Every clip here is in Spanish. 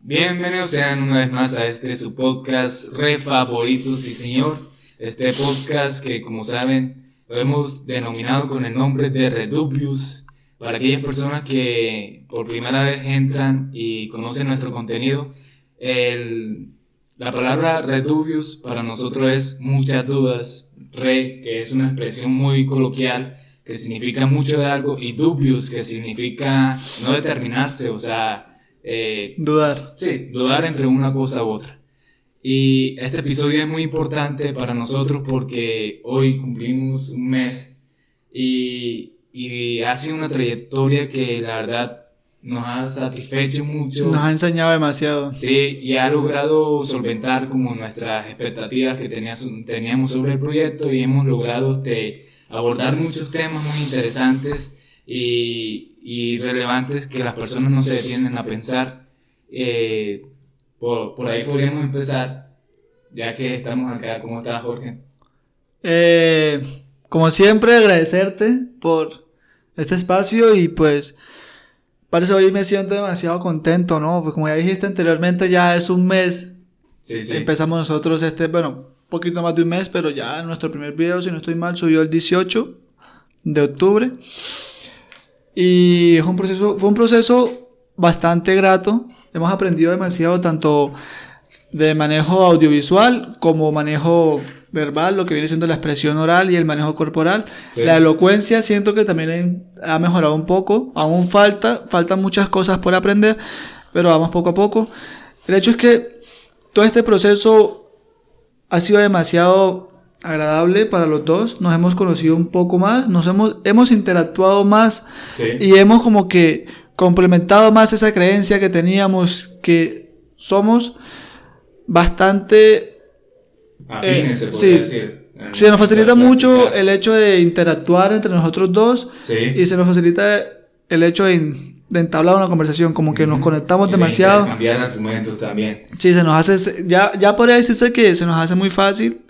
Bienvenidos sean una vez más a su podcast re favorito, sí señor. Este podcast que, como saben, lo hemos denominado con el nombre de Redubius. Para aquellas personas que por primera vez entran y conocen nuestro contenido, la palabra Redubius para nosotros es muchas dudas. Re, que es una expresión muy coloquial que significa mucho de algo, y dubius, que significa no determinarse, o sea, Dudar. sí, dudar entre una cosa u otra. Y este episodio es muy importante para nosotros porque hoy cumplimos un mes y ha sido una trayectoria que la verdad nos ha satisfecho mucho. Nos ha enseñado demasiado. Sí, y ha logrado solventar como nuestras expectativas que teníamos sobre el proyecto, y hemos logrado abordar muchos temas muy interesantes y relevantes que las personas no se detienen a pensar. Por ahí podríamos empezar, ya que estamos acá. ¿Cómo estás, Jorge? Como siempre, agradecerte por este espacio y pues parece hoy me siento demasiado contento, ¿no? Pues como ya dijiste anteriormente, ya es un mes. Sí. Empezamos nosotros un poquito más de un mes, pero ya nuestro primer video, si no estoy mal, subió el 18 de octubre. Y fue un proceso bastante grato. Hemos aprendido demasiado, tanto de manejo audiovisual como manejo verbal, lo que viene siendo la expresión oral y el manejo corporal. Sí. La elocuencia siento que también ha mejorado un poco. Aún faltan muchas cosas por aprender, pero vamos poco a poco. El hecho es que todo este proceso ha sido demasiado agradable para los dos. Nos hemos conocido un poco más, hemos interactuado más. Sí. Y hemos como que complementado más esa creencia que teníamos, que somos bastante afines, se podría decir. Se nos facilita mucho el hecho de interactuar entre nosotros dos. Sí. Y se nos facilita el hecho de entablar una conversación, como que nos conectamos y demasiado. Cambiar argumentos también. Sí, se nos hace, ya podría decirse que se nos hace muy fácil,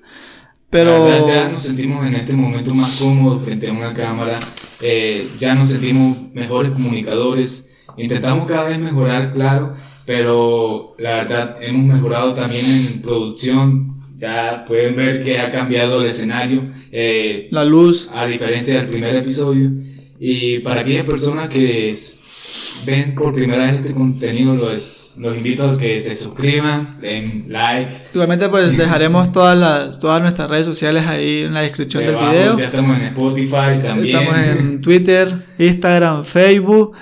pero la verdad, ya nos sentimos en este momento más cómodos frente a una cámara, ya nos sentimos mejores comunicadores, intentamos cada vez mejorar, claro, pero la verdad hemos mejorado también en producción. Ya pueden ver que ha cambiado el escenario, la luz, a diferencia del primer episodio. Y para aquellas personas que ven por primera vez este contenido, los invito a que se suscriban, den like. Igualmente pues dejaremos todas nuestras redes sociales ahí en la descripción del video. Ya estamos en Spotify también. Estamos en Twitter, Instagram, Facebook,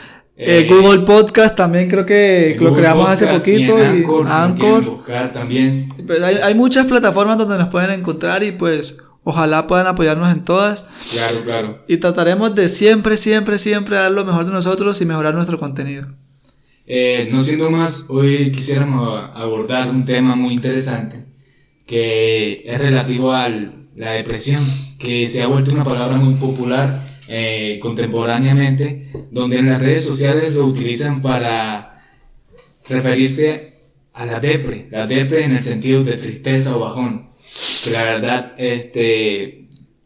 Google Podcast también, creo que lo creamos hace poquito. Y Anchor. Buscar también. Pues hay muchas plataformas donde nos pueden encontrar y pues ojalá puedan apoyarnos en todas. Claro. Y trataremos de siempre dar lo mejor de nosotros y mejorar nuestro contenido. No siendo más, hoy quisiéramos abordar un tema muy interesante que es relativo a la depresión, que se ha vuelto una palabra muy popular contemporáneamente, donde en las redes sociales lo utilizan para referirse a la depre en el sentido de tristeza o bajón, que la verdad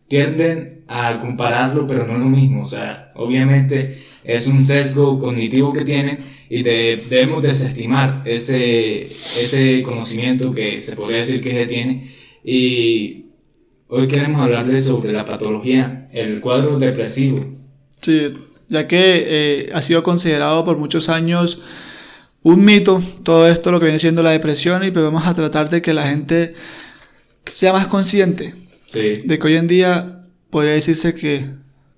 tienden a compararlo, pero no es lo mismo. O sea, obviamente es un sesgo cognitivo que tienen y debemos desestimar ese conocimiento que se podría decir que se tiene. Y hoy queremos hablarles sobre la patología, el cuadro depresivo. Sí, ya que ha sido considerado por muchos años un mito todo esto, lo que viene siendo la depresión, y pues vamos a tratar de que la gente sea más consciente. Sí. De que hoy en día podría decirse que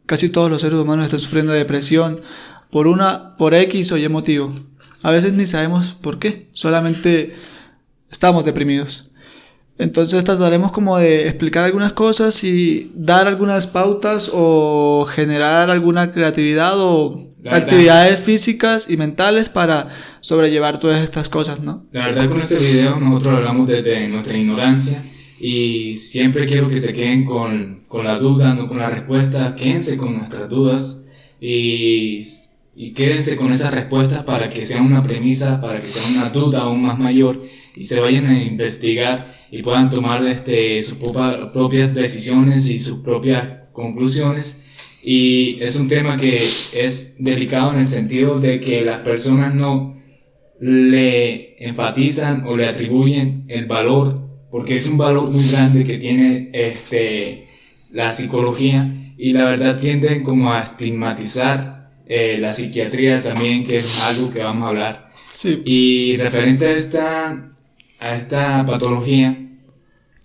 casi todos los seres humanos están sufriendo de depresión por X o Y motivo. A veces ni sabemos por qué, solamente estamos deprimidos. Entonces trataremos como de explicar algunas cosas y dar algunas pautas o generar alguna creatividad o actividades físicas y mentales para sobrellevar todas estas cosas, ¿no? La verdad, con este video nosotros hablamos desde nuestra ignorancia y siempre quiero que se queden con la duda, no con la respuesta. Quédense con nuestras dudas y quédense con esas respuestas para que sea una premisa, para que sea una duda aún más mayor y se vayan a investigar y puedan tomar sus propias decisiones y sus propias conclusiones. Y es un tema que es delicado en el sentido de que las personas no le enfatizan o le atribuyen el valor, porque es un valor muy grande que tiene la psicología, y la verdad tienden como a estigmatizar la psiquiatría también, que es algo que vamos a hablar. Sí. Y referente a esta patología,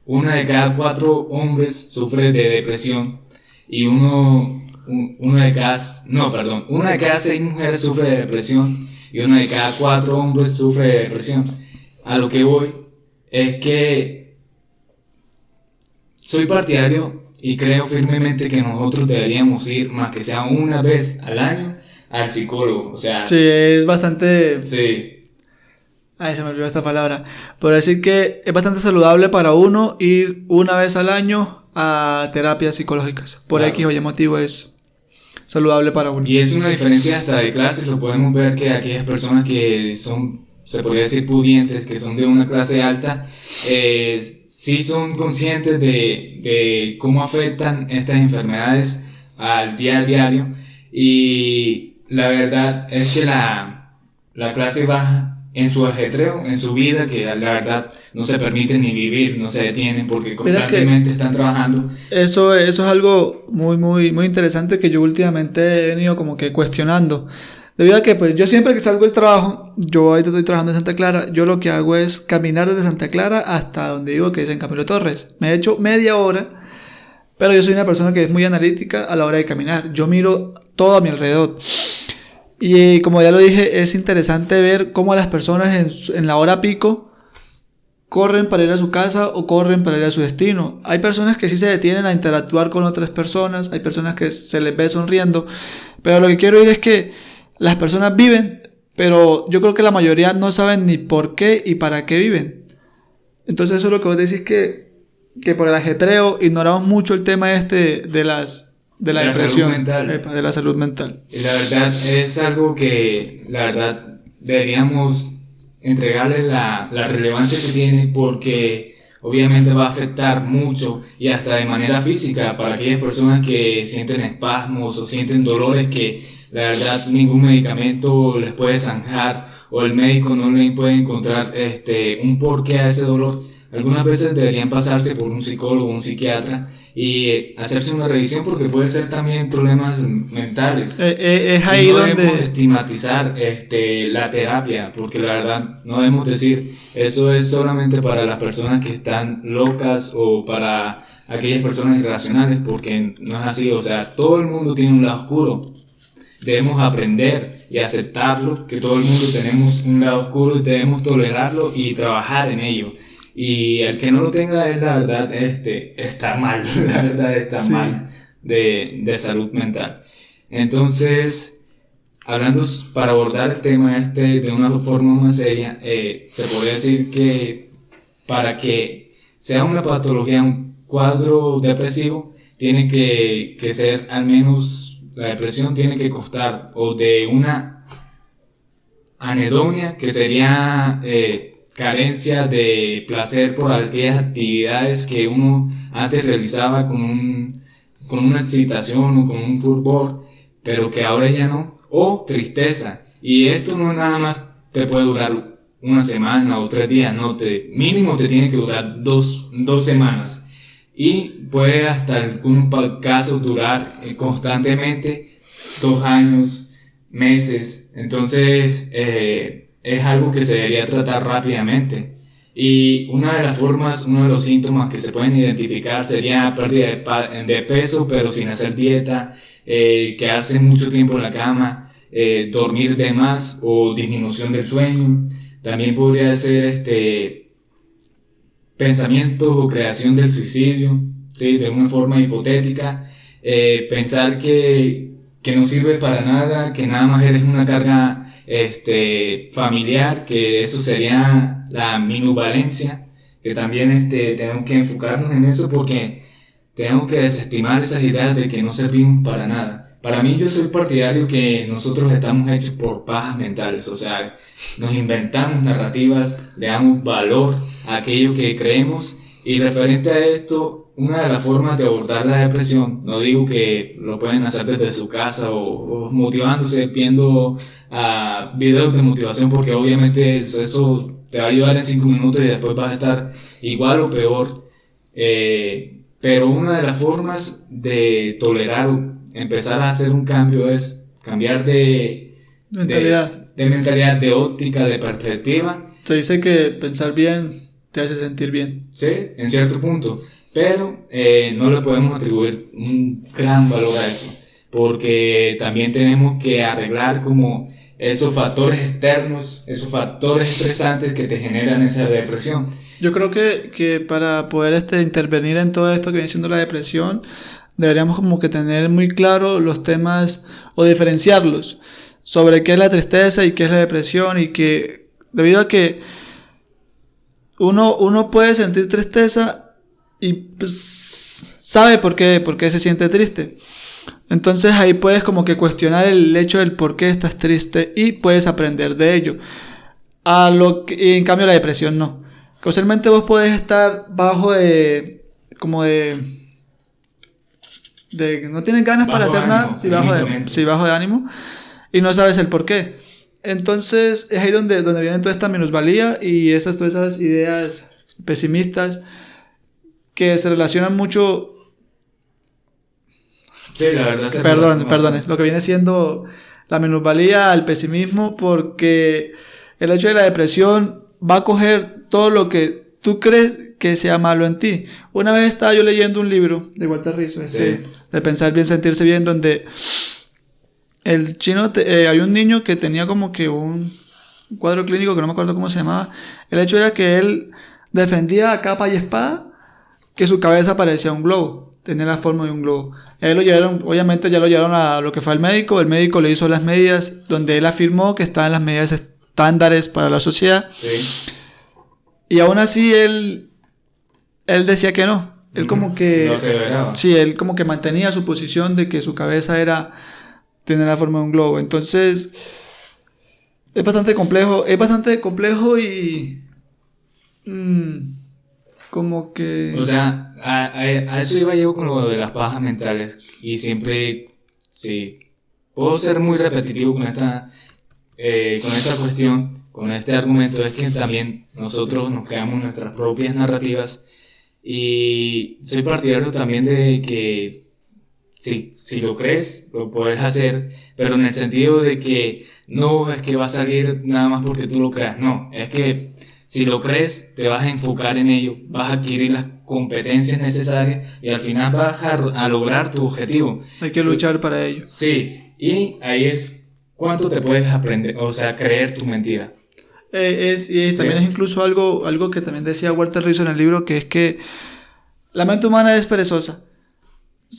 una de cada 4 hombres sufre de depresión y una de cada 6 mujeres sufre de depresión y una de cada 4 hombres sufre de depresión. A lo que voy es que soy partidario y creo firmemente que nosotros deberíamos ir, más que sea una vez al año, al psicólogo. O sea, Sí, es bastante... sí. Ay, se me olvidó esta palabra. Por decir que es bastante saludable para uno ir una vez al año a terapias psicológicas. Por Claro. X o Y motivo es saludable para uno. Y es una diferencia hasta de clases, lo podemos ver que aquellas personas que son, se podría decir, pudientes, que son de una clase alta, sí son conscientes de cómo afectan estas enfermedades al día a diario, y la verdad es que la clase baja, en su ajetreo, en su vida, que la verdad no se permiten ni vivir, no se detienen porque constantemente están trabajando. Eso es algo muy interesante que yo últimamente he venido como que cuestionando. Debido a que pues yo siempre que salgo del trabajo, yo ahorita estoy trabajando en Santa Clara, yo lo que hago es caminar desde Santa Clara hasta donde vivo, que es en Camilo Torres. Me he hecho media hora, pero yo soy una persona que es muy analítica a la hora de caminar. Yo miro todo a mi alrededor. Y como ya lo dije, es interesante ver cómo las personas en la hora pico corren para ir a su casa o corren para ir a su destino. Hay personas que sí se detienen a interactuar con otras personas, hay personas que se les ve sonriendo, pero lo que quiero decir es que las personas viven, pero yo creo que la mayoría no saben ni por qué y para qué viven. Entonces eso es lo que vos decís, que por el ajetreo ignoramos mucho el tema de la depresión, de la salud mental. Y la verdad es algo que la verdad deberíamos entregarle la relevancia que tiene, porque obviamente va a afectar mucho y hasta de manera física para aquellas personas que sienten espasmos o sienten dolores que la verdad ningún medicamento les puede zanjar, o el médico no le puede encontrar un porqué a ese dolor. Algunas veces deberían pasarse por un psicólogo o un psiquiatra y hacerse una revisión, porque puede ser también problemas mentales. Es ahí no donde debemos estigmatizar la terapia, porque la verdad no debemos decir eso es solamente para las personas que están locas o para aquellas personas irracionales, porque no es así. O sea, todo el mundo tiene un lado oscuro. Debemos aprender y aceptarlo, que todo el mundo tenemos un lado oscuro y debemos tolerarlo y trabajar en ello. Y el que no lo tenga es la verdad, está mal, la verdad está Sí. mal de salud mental. Entonces, hablando para abordar el tema de una forma más seria, se podría decir que para que sea una patología, un cuadro depresivo, tiene que ser al menos, la depresión tiene que constar o de una anedonia, que sería carencia de placer por aquellas actividades que uno antes realizaba con una excitación o con un fervor, pero que ahora ya no, o tristeza. Y esto no nada más te puede durar una semana o 3 días, no, mínimo te tiene que durar 2 semanas, y puede hasta algunos casos durar constantemente 2 años, meses. Entonces es algo que se debería tratar rápidamente. Y una de las formas, uno de los síntomas que se pueden identificar sería pérdida de peso, pero sin hacer dieta, quedarse mucho tiempo en la cama, dormir de más o disminución del sueño. También podría ser pensamientos o creación del suicidio, ¿sí? De una forma hipotética, pensar que no sirve para nada, que nada más eres una carga familiar, que eso sería la minusvalencia, que también tenemos que enfocarnos en eso, porque tenemos que desestimar esas ideas de que no servimos para nada. Para mí, yo soy partidario que nosotros estamos hechos por pajas mentales, o sea, nos inventamos narrativas, le damos valor a aquello que creemos Y referente a esto, una de las formas de abordar la depresión, no digo que lo pueden hacer desde su casa o motivándose, viendo videos de motivación, porque obviamente eso te va a ayudar en 5 minutos y después vas a estar igual o peor. Pero una de las formas de tolerar, empezar a hacer un cambio es cambiar de mentalidad, de óptica, de perspectiva. Se dice que pensar bien te hace sentir bien. Sí, en cierto punto. Pero no le podemos atribuir un gran valor a eso, porque también tenemos que arreglar como esos factores externos, esos factores estresantes que te generan esa depresión. Yo creo que para poder intervenir en todo esto que viene siendo la depresión, deberíamos como que tener muy claro los temas o diferenciarlos sobre qué es la tristeza y qué es la depresión, y que debido a que uno puede sentir tristeza y pues sabe por qué se siente triste. Entonces ahí puedes como que cuestionar el hecho del por qué estás triste y puedes aprender de ello. Y en cambio la depresión no. Causalmente vos podés estar bajo de no tienes ganas para hacer nada, bajo de ánimo, y no sabes el por qué. Entonces es ahí donde viene toda esta minusvalía y todas esas ideas pesimistas que se relacionan mucho. Sí, la verdad. Perdón, lo que viene siendo la minusvalía al pesimismo, porque el hecho de la depresión va a coger todo lo que tú crees que sea malo en ti. Una vez estaba yo leyendo un libro de Walter Rizzo, de Pensar bien, sentirse bien, donde el chino, hay un niño que tenía como que un cuadro clínico que no me acuerdo cómo se llamaba. El hecho era que él defendía a capa y espada que su cabeza parecía un globo, tenía la forma de un globo. Obviamente ya lo llevaron a lo que fue el médico le hizo las medidas donde él afirmó que estaban las medidas estándares para la sociedad. Sí. Y aún así él decía que no. Él como que... No se verá. Sí, él como que mantenía su posición de que su cabeza tenía la forma de un globo. Entonces, es bastante complejo y... como que... O sea, a eso iba yo con lo de las pajas mentales. Y siempre, sí, puedo ser muy repetitivo con esta cuestión, con este argumento. Es que también nosotros nos creamos nuestras propias narrativas. Y soy partidario también de que sí, si lo crees, lo puedes hacer, pero en el sentido de que no es que va a salir nada más porque tú lo creas. No, es que si lo crees, te vas a enfocar en ello, vas a adquirir las competencias necesarias y al final vas a lograr tu objetivo. Hay que luchar para ello. Sí, y ahí es cuánto te puedes aprender, o sea, creer tu mentira. También es incluso algo que también decía Walter Rizzo en el libro, que es que la mente humana es perezosa.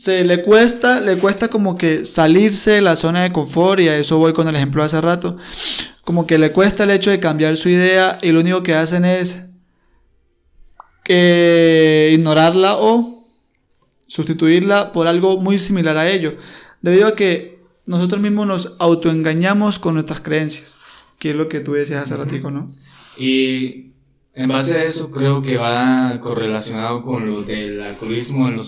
Le cuesta como que salirse de la zona de confort, y a eso voy con el ejemplo de hace rato. Como que le cuesta el hecho de cambiar su idea y lo único que hacen es ignorarla o sustituirla por algo muy similar a ello, debido a que nosotros mismos nos autoengañamos con nuestras creencias, que es lo que tú decías hace ratico, ¿no? Y en base a eso creo que va correlacionado con lo del alcoholismo en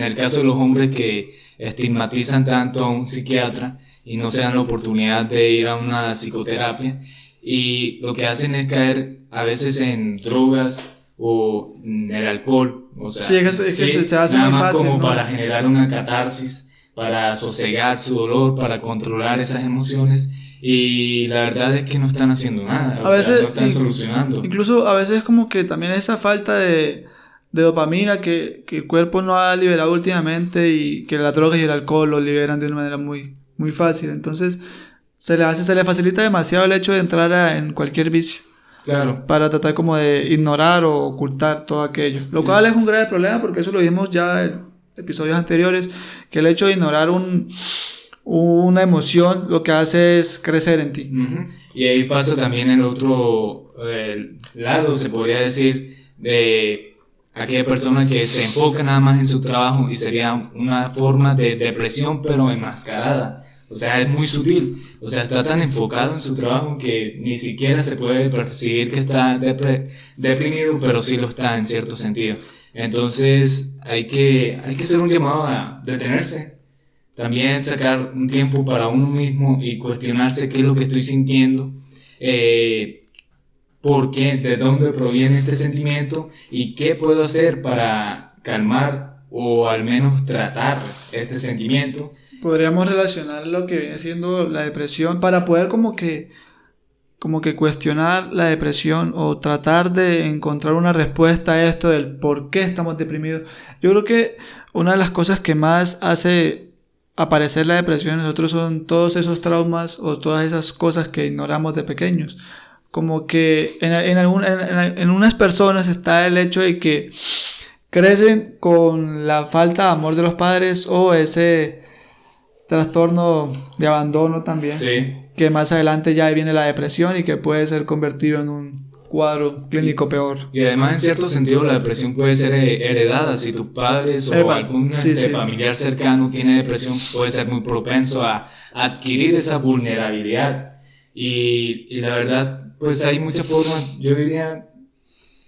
el caso de los hombres que estigmatizan tanto a un psiquiatra y no se dan la oportunidad de ir a una psicoterapia, y lo que hacen es caer a veces en drogas o en el alcohol. O sea, sí, es que se hace nada muy más fácil, como ¿no? para generar una catarsis, para sosegar su dolor, para controlar esas emociones. Y la verdad es que no están haciendo nada, A veces, no están solucionando. Incluso a veces como que también esa falta de dopamina que el cuerpo no ha liberado últimamente, y que la droga y el alcohol lo liberan de una manera muy, muy fácil. Entonces se le facilita demasiado el hecho de entrar en cualquier vicio. Claro. Para tratar como de ignorar o ocultar todo aquello. Lo cual es un grave problema, porque eso lo vimos ya en episodios anteriores, que el hecho de ignorar una emoción lo que hace es crecer en ti. Uh-huh. Y ahí pasa también el otro lado, se podría decir, de aquella persona que se enfoca nada más en su trabajo, y sería una forma de depresión pero enmascarada. O sea, es muy sutil. O sea, está tan enfocado en su trabajo que ni siquiera se puede percibir que está deprimido, pero sí lo está en cierto sentido. Entonces hay que hacer un llamado a detenerse, también sacar un tiempo para uno mismo y cuestionarse qué es lo que estoy sintiendo, por qué, de dónde proviene este sentimiento y qué puedo hacer para calmar o al menos tratar este sentimiento. Podríamos relacionar lo que viene siendo la depresión para poder como que cuestionar la depresión o tratar de encontrar una respuesta a esto del por qué estamos deprimidos. Yo creo que una de las cosas que más hace aparecer la depresión en nosotros son todos esos traumas o todas esas cosas que ignoramos de pequeños. Como que en unas personas está el hecho de que crecen con la falta de amor de los padres o ese trastorno de abandono también. Sí. Que más adelante ya viene la depresión y que puede ser convertido en un cuadro clínico peor. Y además, en cierto sentido, la depresión puede ser heredada. Si tus padres o algún familiar cercano tiene depresión, puede ser muy propenso a adquirir esa vulnerabilidad. Y la verdad, pues hay muchas formas. Yo diría,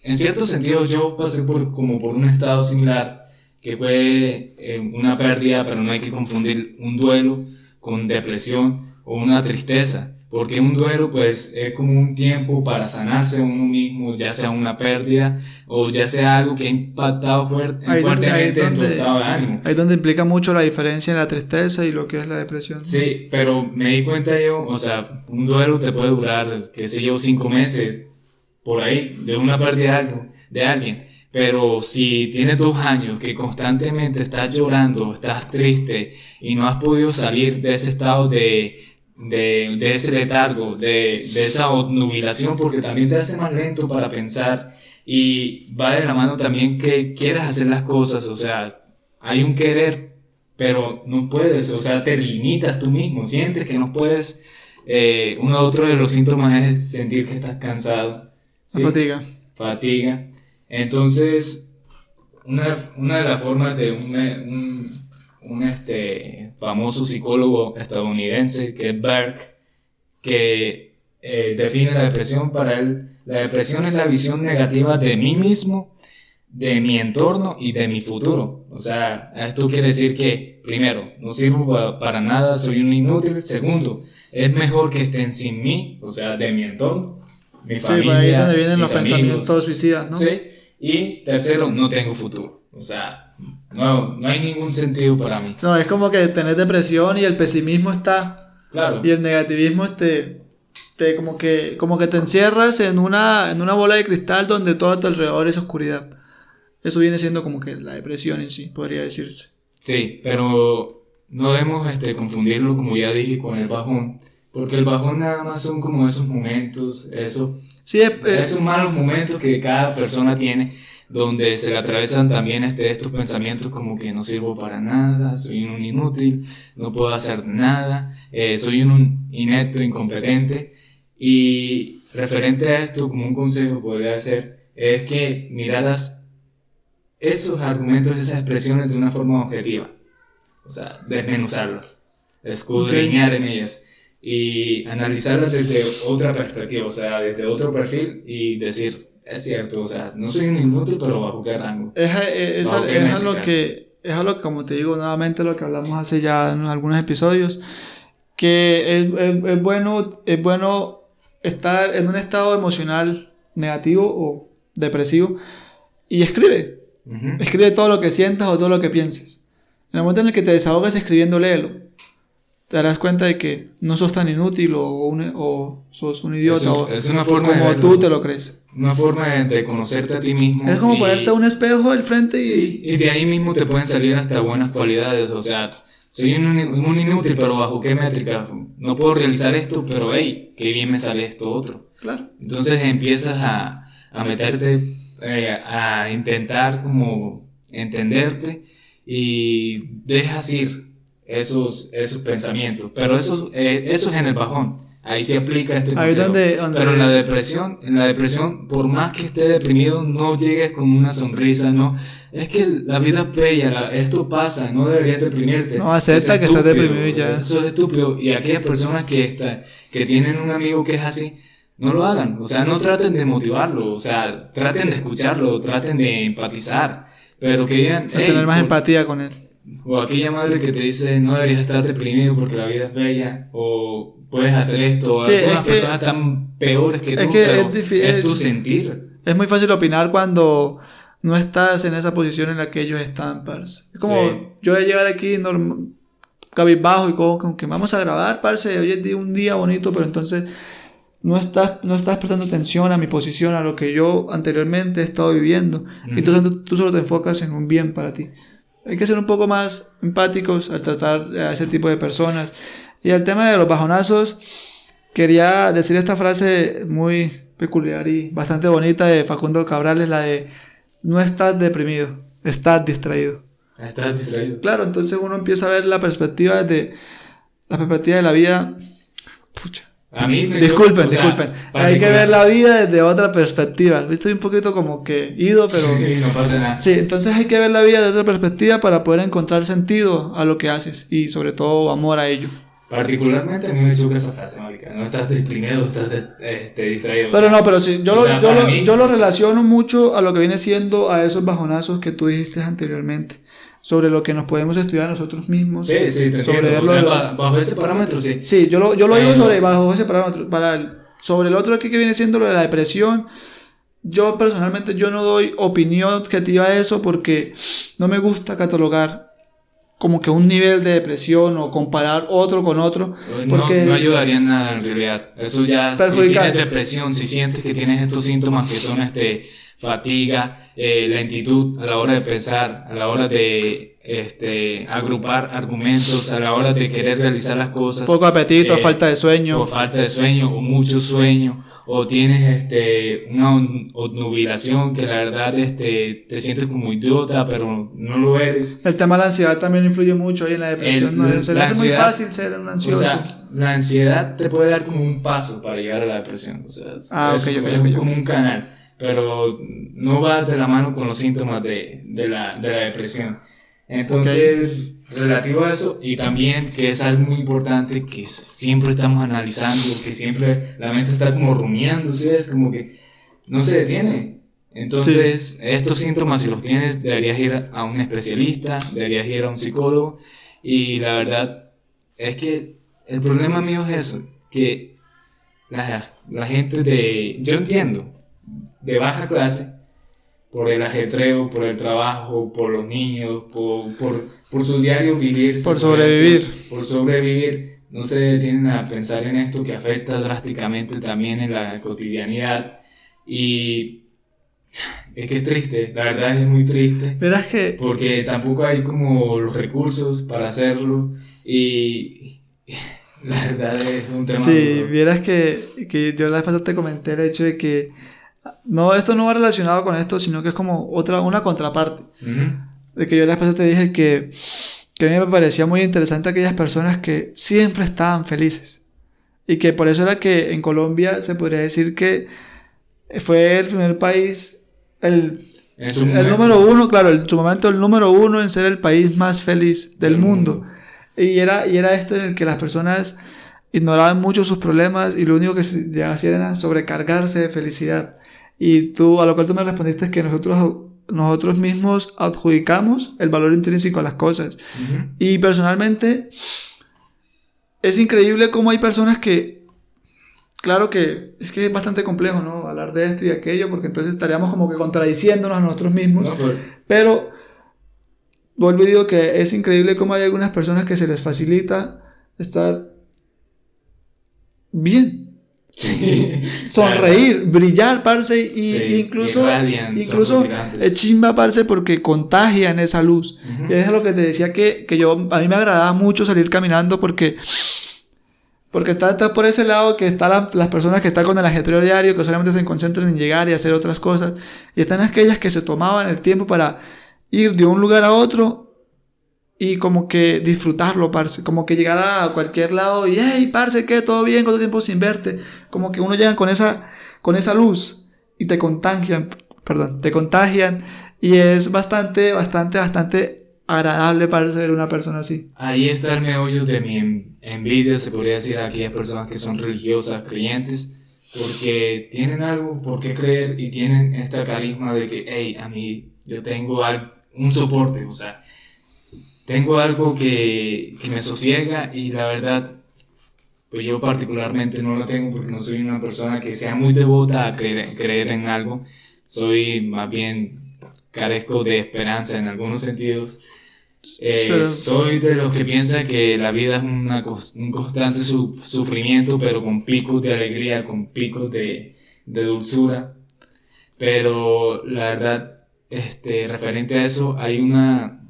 en cierto sentido, yo pasé por un estado similar, que fue una pérdida, pero no hay que confundir un duelo con depresión o una tristeza, porque un duelo pues es como un tiempo para sanarse uno mismo, ya sea una pérdida o ya sea algo que ha impactado fuertemente en tu estado de ánimo. Ahí es donde implica mucho la diferencia en la tristeza y lo que es la depresión. Sí, pero me di cuenta yo, o sea, un duelo te puede durar, qué sé yo, 5 meses, por ahí, de una pérdida de alguien. Pero si tienes 2 años que constantemente estás llorando, estás triste y no has podido salir de ese estado de ese letargo, de esa obnubilación, porque también te hace más lento para pensar y va de la mano también que quieras hacer las cosas, o sea, hay un querer, pero no puedes, o sea, te limitas tú mismo, sientes que no puedes. Otro de los síntomas es sentir que estás cansado. ¿Sí? Fatiga. Entonces, una de las formas de un famoso psicólogo estadounidense que es Berg, que define la depresión. Para él, la depresión es la visión negativa de mí mismo, de mi entorno y de mi futuro. O sea, esto quiere decir que, primero, no sirvo para nada, soy un inútil. Segundo, es mejor que estén sin mí, o sea, de mi entorno, mi familia, ahí es donde vienen los amigos, pensamientos suicidas, ¿no? Sí. Y tercero, no tengo futuro. O sea, no hay ningún sentido para mí. No, es como que tenés depresión y el pesimismo está. Claro. Y el negativismo como que te encierras en una bola de cristal donde todo a tu alrededor es oscuridad. Eso viene siendo como que la depresión en sí, podría decirse. Sí, pero no debemos confundirlo, como ya dije, con el bajón. Porque el bajón nada más son como esos momentos, esos malos momentos que cada persona tiene, donde se le atravesan también estos pensamientos como que no sirvo para nada, soy un inútil, no puedo hacer nada, soy un inepto, incompetente. Y referente a esto, como un consejo podría ser, es que miraras esos argumentos, esas expresiones de una forma objetiva, o sea, desmenuzarlas, escudriñar en ellas y analizarlas desde otra perspectiva, o sea, desde otro perfil y decir, es cierto, o sea, no soy un inútil, pero bajo qué rango. Es algo que, como te digo, nuevamente lo que hablamos hace ya en algunos episodios, que es bueno estar en un estado emocional negativo o depresivo y escribe. Uh-huh. Escribe todo lo que sientas o todo lo que pienses. En el momento en el que te desahogas escribiendo, léelo. Te darás cuenta de que no sos tan inútil o sos un idiota es una forma como tú te lo crees. Una forma de conocerte a ti mismo. Es como ponerte un espejo al frente y de ahí mismo te pueden salir hasta buenas cualidades. O sea, soy un inútil, pero ¿bajo qué métrica? No puedo realizar esto, pero hey, qué bien me sale esto otro. Claro. Entonces empiezas a meterte, a intentar como entenderte y dejas ir esos pensamientos, pero eso es en el bajón, ahí se aplica este consejo. Pero en la depresión, por más que esté deprimido, no llegues con una sonrisa, no, es que la vida es bella, esto pasa, no deberías deprimirte. No, acepta que estás deprimido y ya. Eso es estúpido, y aquellas personas que tienen un amigo que es así, no lo hagan, o sea, no traten de motivarlo, o sea, traten de escucharlo, traten de empatizar. pero que digan, A tener más empatía con él. o aquella madre que te dice no deberías estar deprimido porque la vida es bella, o puedes hacer esto, o Sí, algunas es que- personas tan peores que tú, es que pero es difícil- es tu sentir. Es muy fácil opinar cuando no estás en esa posición en la que ellos están, parce. Es como Sí. yo de llegar aquí cabizbajo y como que vamos a grabar, parce, hoy es un día bonito, pero entonces no estás prestando atención a mi posición, a lo que yo anteriormente he estado viviendo. Y tú solo te enfocas en un bien para ti. Hay que ser un poco más empáticos al tratar a ese tipo de personas. Y al tema de los bajonazos, quería decir esta frase muy peculiar y bastante bonita de Facundo Cabral, es la de no estás deprimido, estás distraído. Estás distraído. Claro, entonces uno empieza a ver la perspectiva de la vida. Pucha. A mí me Disculpen, o sea, disculpen. Hay que particular. ver la vida desde otra perspectiva. Estoy un poquito como que ido, pero Sí, no pasa nada. sí, entonces hay que ver la vida desde otra perspectiva para poder encontrar sentido a lo que haces y sobre todo amor a ello. Particularmente a mí me choca esa frase, marica. No estás deprimido, estás distraído. Pero no, pero sí, o sea, para mí- yo lo relaciono mucho a lo que viene siendo a esos bajonazos que tú dijiste anteriormente, sobre lo que nos podemos estudiar nosotros mismos. Sí, te sobre entiendo. O verlo- sea, bajo ese parámetro, sí. Sí, yo lo digo Pero- sobre bajo ese parámetro. Sobre el otro aquí que viene siendo lo de la depresión, yo personalmente yo no doy opinión objetiva de eso porque no me gusta catalogar como que un nivel de depresión o comparar otro con otro. Porque No ayudaría en nada en realidad. Eso ya, si Perjudica tienes eso. depresión, si sientes que tienes estos síntomas que son fatiga, lentitud a la hora de pensar, a la hora de agrupar argumentos, a la hora de querer realizar las cosas, poco apetito, falta de o sueño. falta de sueño, o mucho sueño, o tienes una obnubilación que la verdad te sientes como idiota, pero no lo eres. El tema de la ansiedad también influye mucho ahí en la depresión. ¿no? Se le La hace muy ansiedad- fácil ser un O ansioso. sea, la ansiedad te puede dar como un paso para llegar a la depresión. O sea, es como un canal, pero no va de la mano con los síntomas de la depresión. Entonces, relativo a eso, y también que es algo muy importante que siempre estamos analizando, que siempre la mente está como rumiando, ¿sí? Es como que no se detiene. Entonces, estos síntomas, si los tienes, deberías ir a un especialista, deberías ir a un psicólogo, y la verdad es que el problema mío es eso, que la gente yo entiendo, de baja clase, por el ajetreo, por el trabajo, por los niños, por su diario vivir, Por sobrevivir. por sobrevivir, no se detienen a pensar en esto que afecta drásticamente también en la cotidianidad, y es que es triste, la verdad es muy triste. Verás que Porque tampoco hay como los recursos para hacerlo y la verdad es un tema sí, duro. vieras que yo la vez pasada te comenté el hecho de que no, esto no va relacionado con esto, sino que es como una contraparte. Ujú. De que yo la vez pasada te dije que a mí me parecía muy interesante aquellas personas que siempre estaban felices. Y que por eso era que en Colombia se podría decir que fue el primer país, En su el momento. número uno, claro, en su momento el número uno en ser el país más feliz del mundo. Y era esto en el que las personas ignoraban mucho sus problemas y lo único que hacían era sobrecargarse de felicidad. Y a lo cual tú me respondiste que nosotros mismos adjudicamos el valor intrínseco a las cosas. Ujú. Y personalmente es increíble cómo hay personas que, claro que es bastante complejo, ¿no? Hablar de esto y de aquello, porque entonces estaríamos como que contradiciéndonos a nosotros mismos. No, pero- Pero vuelvo y digo que es increíble cómo hay algunas personas que se les facilita estar bien. sí. Sonreír, brillar, parce, y Sí, incluso, irradian, son incluso rutilantes. es chimba, parce, porque contagian esa luz. Ujú. Y es lo que te decía que a mí me agradaba mucho salir caminando porque está por ese lado que están las personas que están con el ajetreo diario, que solamente se concentran en llegar y hacer otras cosas, y están aquellas que se tomaban el tiempo para ir de un lugar a otro y como que disfrutarlo, parce, como que llegar a cualquier lado y hey, parce, ¿qué? ¿Todo bien? ¿Cuánto tiempo sin verte? Como que uno llega con esa luz y te contagian y es bastante agradable para ser una persona así. Ahí está el meollo de mi envidia, se podría decir, a aquellas personas que son religiosas, creyentes, porque tienen algo por qué creer y tienen esta carisma de que, hey, a mí yo tengo un soporte, o sea, tengo algo que me sosiega y la verdad, pues yo particularmente no lo tengo porque no soy una persona que sea muy devota a creer en algo, soy más bien carezco de esperanza en algunos sentidos. Soy de los que piensa que la vida es un constante sufrimiento, pero con picos de alegría, con picos de dulzura. Pero la verdad, referente a eso, hay una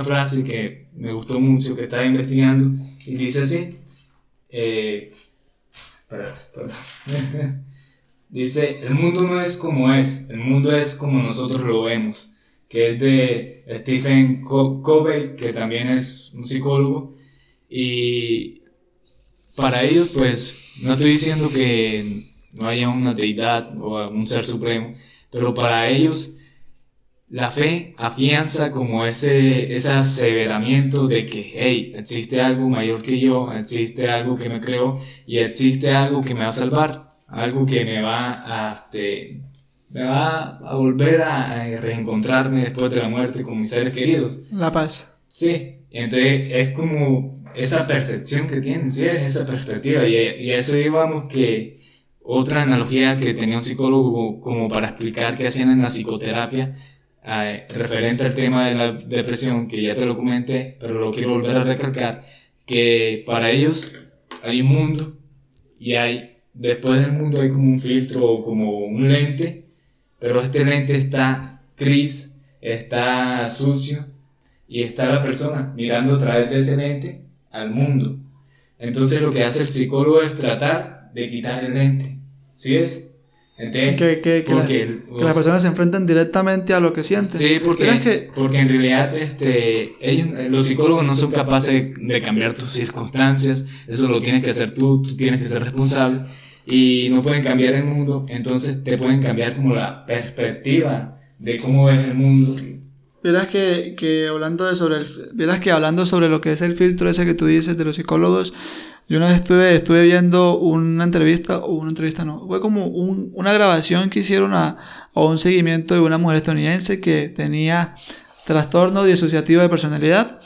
frase que me gustó mucho, que estaba investigando, y dice así, perdón. Dice, el mundo no es como es, el mundo es como nosotros lo vemos, que es de Stephen Covey, que también es un psicólogo, y para ellos, pues, no estoy diciendo que no haya una deidad o un ser supremo, pero para ellos la fe afianza como ese aseveramiento de que, hey, existe algo mayor que yo, existe algo que me creó y existe algo que me va a salvar, algo que me va a volver a reencontrarme después de la muerte con mis seres queridos. La paz. Sí, entonces es como esa percepción que tienen, sí, es esa perspectiva y a eso íbamos que otra analogía que tenía un psicólogo como para explicar qué hacían en la psicoterapia referente al tema de la depresión, que ya te lo comenté, pero lo quiero volver a recalcar, que para ellos hay un mundo y después del mundo hay como un filtro o como un lente, pero este lente está gris, está sucio y está la persona mirando a través de ese lente al mundo. Entonces lo que hace el psicólogo es tratar de quitar el lente, ¿sí es? Que las personas se enfrentan directamente a lo que sienten. Sí, porque en realidad los psicólogos no son capaces de cambiar tus circunstancias, eso lo tienes que hacer tú tienes que ser responsable y no pueden cambiar el mundo, entonces te pueden cambiar como la perspectiva de cómo ves el mundo. Verás que hablando sobre lo que es el filtro ese que tú dices de los psicólogos, yo una vez estuve viendo una entrevista no, fue como una grabación que hicieron a un seguimiento de una mujer estadounidense que tenía trastorno disociativo de personalidad,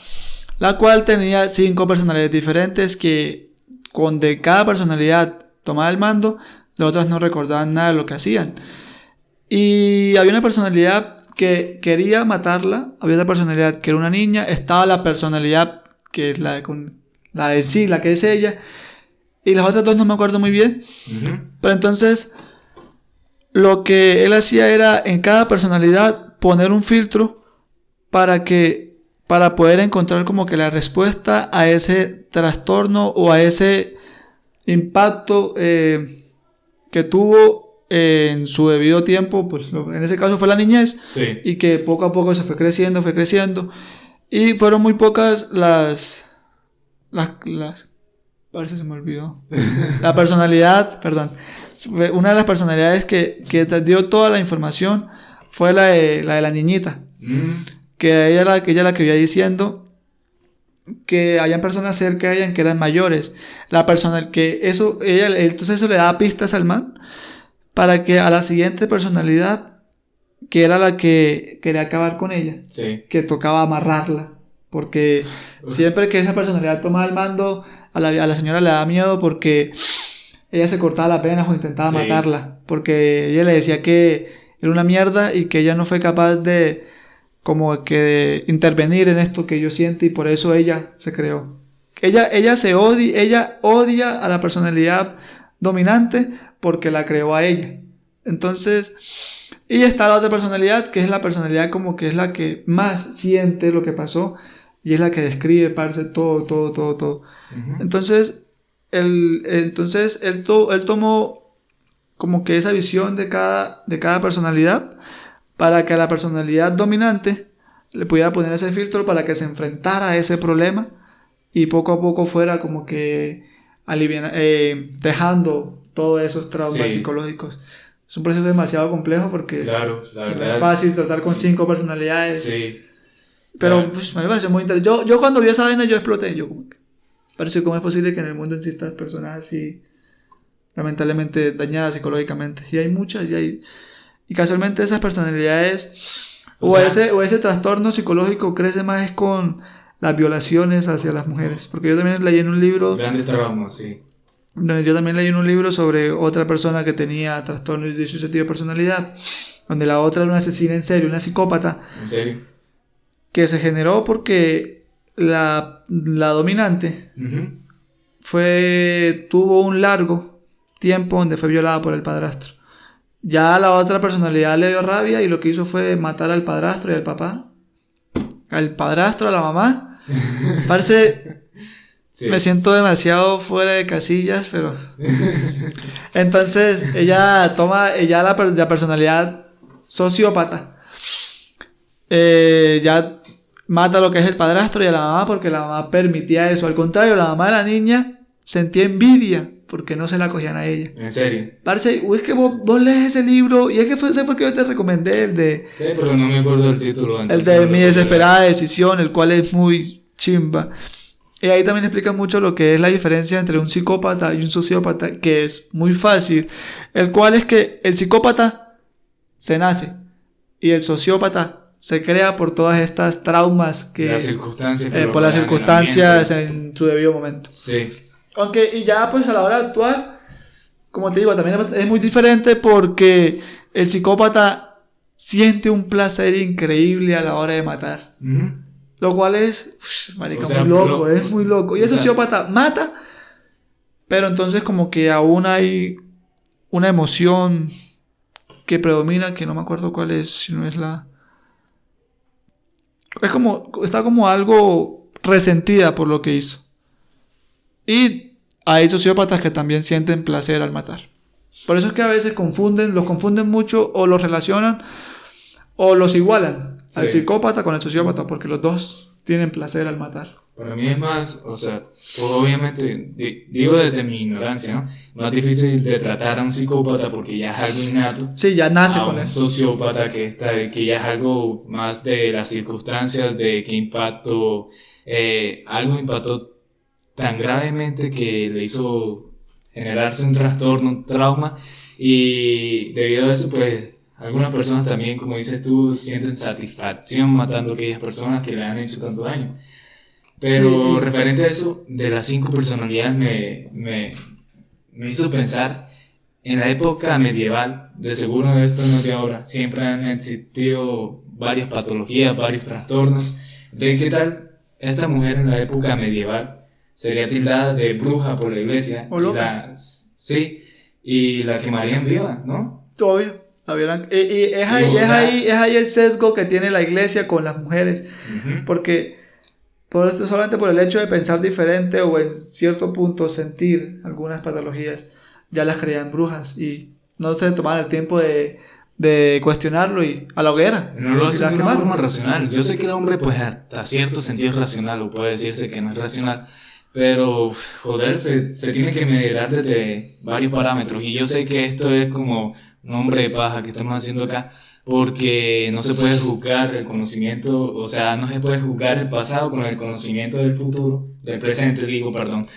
la cual tenía 5 personalidades diferentes que de cada personalidad tomaba el mando, las otras no recordaban nada de lo que hacían. Y había una personalidad que quería matarla, había otra personalidad que era una niña, estaba la personalidad que es la que es ella, y las otras 2 no me acuerdo muy bien. Pero entonces lo que él hacía era en cada personalidad poner un filtro para poder encontrar como que la respuesta a ese trastorno o a ese impacto que tuvo en su debido tiempo, pues en ese caso fue la niñez, sí. Y que poco a poco se fue creciendo, y fueron muy pocas parece se me olvidó. La personalidad, perdón. Una de las personalidades que te dio toda la información fue la de la niñita. Que ella la que iba diciendo que habían personas cerca de ella que eran mayores. La persona entonces eso le daba pistas al man para que a la siguiente personalidad, que era la que quería acabar con ella, sí. Que tocaba amarrarla. Porque siempre que esa personalidad tomaba el mando, a la señora le daba miedo porque ella se cortaba las venas o intentaba matarla. Porque ella le decía que era una mierda y que ella no fue capaz de intervenir en esto que yo siento, y por eso ella se creó. Ella odia a la personalidad dominante porque la creó a ella. Entonces, y está la otra personalidad, que es la personalidad como que es la que más siente lo que pasó y es la que describe, parce, todo. Entonces, él tomó como que esa visión de cada personalidad para que a la personalidad dominante le pudiera poner ese filtro para que se enfrentara a ese problema y poco a poco fuera como que dejando todos esos traumas psicológicos. Es un proceso demasiado complejo porque claro, la verdad, no es fácil tratar con 5 personalidades. Sí. Pero pues, me parece muy interesante. Yo cuando vi esa vaina yo exploté. Yo como que parece cómo es posible que en el mundo existan personas así lamentablemente dañadas psicológicamente. Y hay muchas. Y casualmente esas personalidades O ese trastorno psicológico crece más es con las violaciones hacia las mujeres. Porque yo también leí en un libro... Grandes traumas, sí. Yo también leí en un libro sobre otra persona que tenía trastorno disociativo de personalidad, donde la otra era una asesina en serio, una psicópata. ¿En serio? Que se generó porque la dominante tuvo un largo tiempo donde fue violada por el padrastro. Ya la otra personalidad le dio rabia y lo que hizo fue matar al padrastro y al papá. Al padrastro, a la mamá. Parce, sí. Me siento demasiado fuera de casillas, pero... Entonces, ella toma la personalidad sociópata. Ya mata lo que es el padrastro y a la mamá porque la mamá permitía eso. Al contrario, la mamá de la niña sentía envidia porque no se la cogían a ella. ¿En serio? Parce, es que vos lees ese libro y es que ese fue el que yo te recomendé, el de... Sí, pero no me acuerdo del título. El de Mi desesperada decisión, el cual es muy chimba. Y ahí también explica mucho lo que es la diferencia entre un psicópata y un sociópata, que es muy fácil. El cual es que el psicópata se nace y el sociópata se crea por todas estas traumas que... Las circunstancias. Por las circunstancias en su debido momento. Sí. Aunque, y ya pues a la hora de actuar, como te digo, también es muy diferente porque el psicópata siente un placer increíble a la hora de matar. Lo cual es, marica, muy loco, es muy loco. Y el sociópata mata, pero entonces como que aún hay una emoción que predomina, que no me acuerdo cuál es, si no es la... Está como algo resentida por lo que hizo. Y hay sociópatas que también sienten placer al matar. Por eso es que a veces los confunden mucho o los relacionan o los igualan al psicópata con el sociópata, porque los dos tienen placer al matar. Para mí es más, o sea, pues obviamente, digo desde mi ignorancia, ¿no? Más difícil de tratar a un psicópata porque ya es algo innato. Sí, ya nace a con un eso. Sociópata que ya es algo más de las circunstancias, de qué impacto, algo impactó tan gravemente que le hizo generarse un trastorno, un trauma, y debido a eso, pues, algunas personas también, como dices tú, sienten satisfacción matando a aquellas personas que le han hecho tanto daño. Pero referente a eso, de las 5 personalidades me hizo pensar en la época medieval, de seguro esto no es de ahora, siempre han existido varias patologías, varios trastornos. ¿De qué tal esta mujer en la época medieval sería tildada de bruja por la iglesia? O loca. Y la quemarían viva, ¿no? Obvio. Y es ahí el sesgo que tiene la iglesia con las mujeres. Porque solamente por el hecho de pensar diferente o en cierto punto sentir algunas patologías, ya las creían brujas y no se tomaban el tiempo de cuestionarlo y a la hoguera. No lo hacen de una forma racional. Yo sé que el hombre, pues, hasta cierto sentido es racional, o puede decirse que no es racional, pero, joder, se tiene que medir desde varios parámetros. Y yo sé que esto es como un hombre de paja que estamos haciendo acá, porque no se puede juzgar el conocimiento, o sea, no se puede juzgar el pasado con el conocimiento del futuro, del presente, digo, perdón.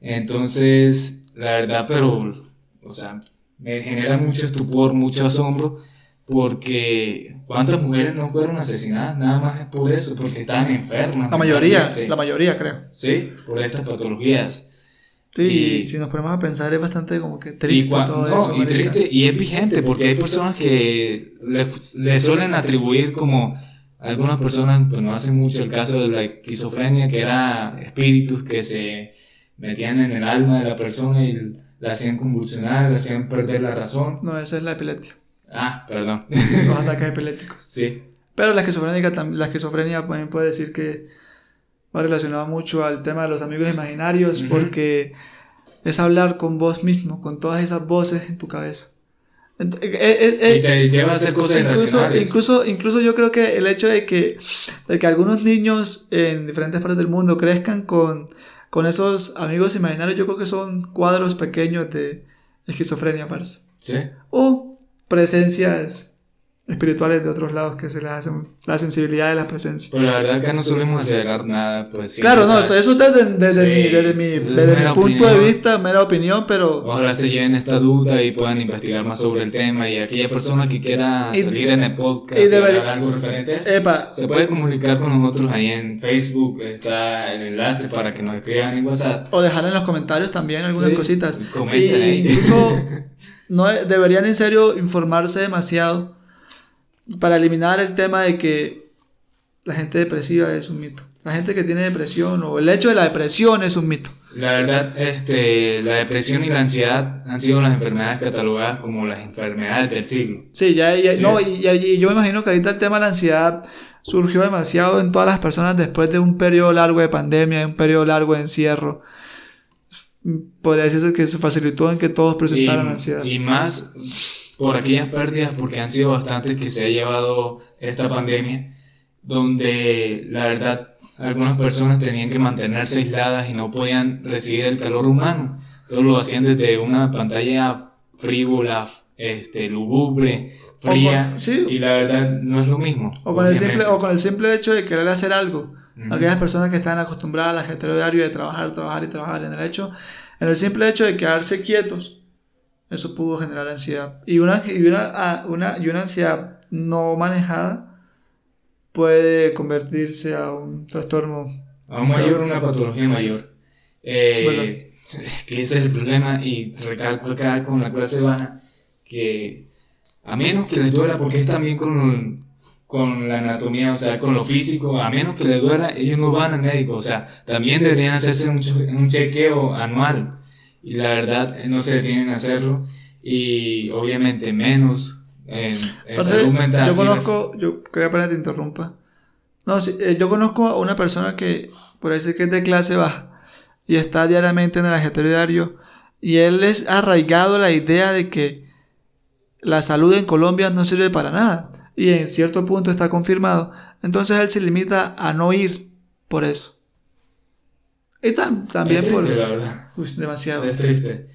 Entonces, la verdad, pero, o sea, me genera mucho estupor, mucho asombro, porque ¿cuántas mujeres no fueron asesinadas? Nada más es por eso, porque estaban enfermas. La mayoría creo. Sí, por estas patologías. Sí, y si nos ponemos a pensar es bastante como que triste todo eso. Y triste, y es vigente, porque hay personas que le suelen atribuir, como algunas personas, pues no hacen mucho el caso de la esquizofrenia, que era espíritus que se metían en el alma de la persona y la hacían convulsionar, la hacían perder la razón. No, esa es la epilepsia. Ah, perdón. Los ataques epilépticos. Sí. Pero la esquizofrenia también puede decir que va relacionado mucho al tema de los amigos imaginarios, porque es hablar con vos mismo, con todas esas voces en tu cabeza. Y te lleva a hacer cosas irracionales. Incluso yo creo que el hecho de que algunos niños en diferentes partes del mundo crezcan con esos amigos imaginarios, yo creo que son cuadros pequeños de esquizofrenia, parce. Sí. O presencias espirituales de otros lados que se les hacen la sensibilidad de la presencia. Pero la verdad acá no solemos acelerar nada, pues sí. Claro, no, eso es desde Sí, mi punto de vista, mera opinión, pero... Ojalá se lleven esta duda y puedan investigar más sobre el tema, y aquella persona que quiera salir en el podcast y hablar algo referente a esto, se puede comunicar con nosotros ahí en Facebook, está el enlace para que nos escriban en WhatsApp. O dejar en los comentarios también algunas cositas. Comenten ahí. Incluso deberían en serio informarse demasiado para eliminar el tema de que la gente depresiva es un mito. La gente que tiene depresión o el hecho de la depresión es un mito. La verdad, la depresión y la ansiedad han sido las enfermedades catalogadas como las enfermedades del siglo. Sí, no, y yo me imagino que ahorita el tema de la ansiedad surgió demasiado en todas las personas después de un periodo largo de pandemia, de un periodo largo de encierro. Podría decirse que se facilitó en que todos presentaran ansiedad. Y más por aquellas pérdidas, porque han sido bastantes que se ha llevado esta pandemia, donde la verdad algunas personas tenían que mantenerse aisladas y no podían recibir el calor humano. Todos lo hacían desde una pantalla frívola, lúgubre, fría, y la verdad no es lo mismo. O con el simple hecho de querer hacer algo. Aquellas personas que están acostumbradas al ajetreo diario de trabajar, en el simple hecho de quedarse quietos, eso pudo generar ansiedad. Y una ansiedad no manejada puede convertirse a un trastorno. A un mayor, una patología mayor. Que ese es el problema, y recalco acá con la clase baja, que a menos que les duela, porque es también con la anatomía, o sea, con lo físico, a menos que les duela, ellos no van al médico, o sea, también deberían hacerse un chequeo anual, y la verdad no se detienen a hacerlo, y obviamente menos en salud mental. Yo creo que apenas te interrumpa. No, sí, yo conozco a una persona que, por decir que es de clase baja, y está diariamente en el ajetreo diario, y él es arraigado a la idea de que la salud en Colombia no sirve para nada. Y en cierto punto está confirmado. Entonces él se limita a no ir por eso. Y también es triste, por... la verdad. Demasiado. Es triste.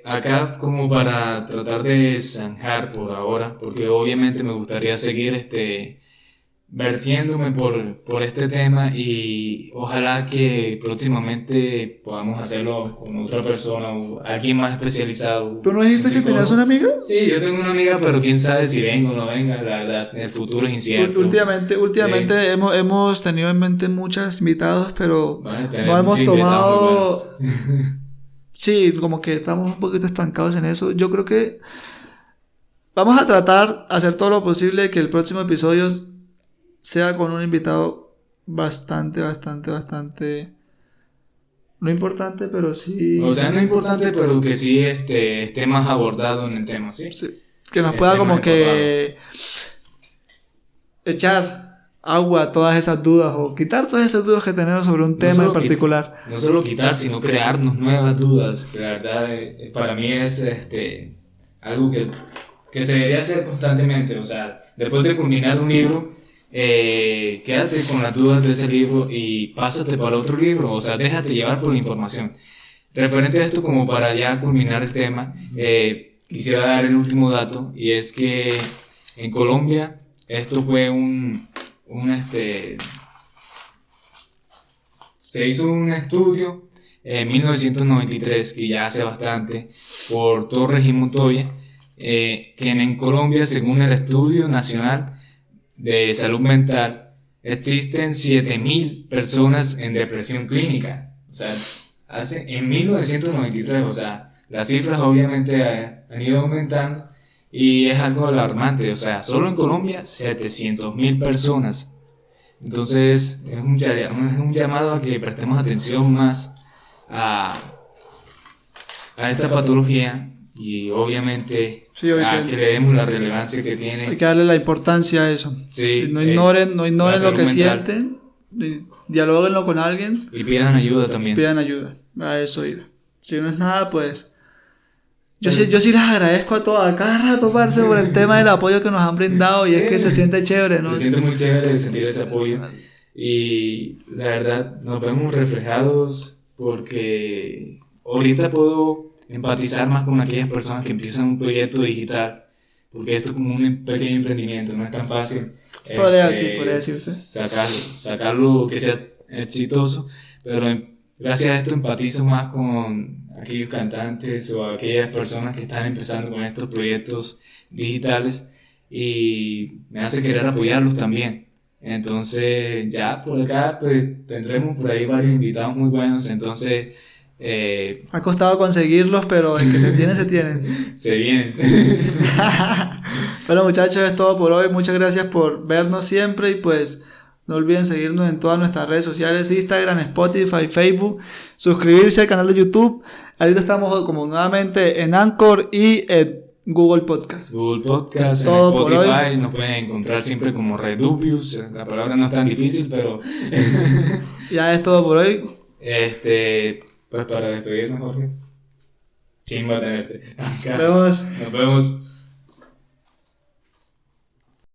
Acá, como para tratar de zanjar por ahora, porque obviamente me gustaría seguir vertiéndome por este tema, y ojalá que próximamente podamos hacerlo con otra persona o alguien más especializado. ¿Tú no dijiste que tenías una amiga? Sí, yo tengo una amiga, pero quién sabe si venga o no venga, la verdad, el futuro es incierto. Últimamente sí. hemos tenido en mente muchos invitados, pero no hemos tomado... Sí, como que estamos un poquito estancados en eso. Yo creo que vamos a tratar de hacer todo lo posible que el próximo episodio sea con un invitado bastante, no importante, pero sí... O sea, no importante, pero que sí esté más abordado en el tema, ¿sí? Sí, que nos pueda como que echar agua a todas esas dudas, o quitar todas esas dudas que tenemos sobre un tema en particular. No solo quitar, sino crearnos nuevas dudas, que la verdad para mí es algo que se debería hacer constantemente. O sea, después de culminar un libro, quédate con las dudas de ese libro y pásate para otro libro, o sea, déjate llevar por la información. Referente a esto, como para ya culminar el tema, quisiera dar el último dato, y es que en Colombia esto fue se hizo un estudio en 1993, que ya hace bastante, por Torres y Montoya, que en Colombia, según el Estudio Nacional de Salud Mental, existen 7.000 personas en depresión clínica. O sea, en 1993, o sea, las cifras obviamente han ido aumentando, y es algo alarmante. O sea, solo en Colombia 700.000 personas. Entonces es un llamado a que prestemos atención más a esta patología, y obviamente a que le demos la relevancia que tiene. Hay que darle la importancia a eso. Sí, no ignoren lo que mental sienten, dialóguenlo con alguien. Y pidan ayuda también. Pidan ayuda, a eso ir. Si no es nada, pues... Yo sí les agradezco a todos, a cada rato, parce, por el tema del apoyo que nos han brindado, y es que se siente chévere, ¿no? Se siente muy chévere sentir ese apoyo, y la verdad nos vemos reflejados, porque ahorita puedo empatizar más con aquellas personas que empiezan un proyecto digital, porque esto es como un pequeño emprendimiento, no es tan fácil Podría decirse. sacarlo que sea exitoso, pero gracias a esto empatizo más con aquellos cantantes o aquellas personas que están empezando con estos proyectos digitales y me hace querer apoyarlos también. Entonces ya por acá pues tendremos por ahí varios invitados muy buenos, entonces Ha costado conseguirlos, pero el que se tiene, se tienen. se vienen. Bueno, muchachos, es todo por hoy. Muchas gracias por vernos siempre y pues no olviden seguirnos en todas nuestras redes sociales, Instagram, Spotify, Facebook, suscribirse al canal de YouTube. Ahorita estamos como nuevamente en Anchor y en Google Podcast. Google Podcast, en Todo por Spotify, nos pueden encontrar siempre como Redubius, la palabra no es tan difícil, pero Ya es todo por hoy. pues para despedirnos, Jorge, chimba tenerte. Acá. Nos vemos. Nos vemos.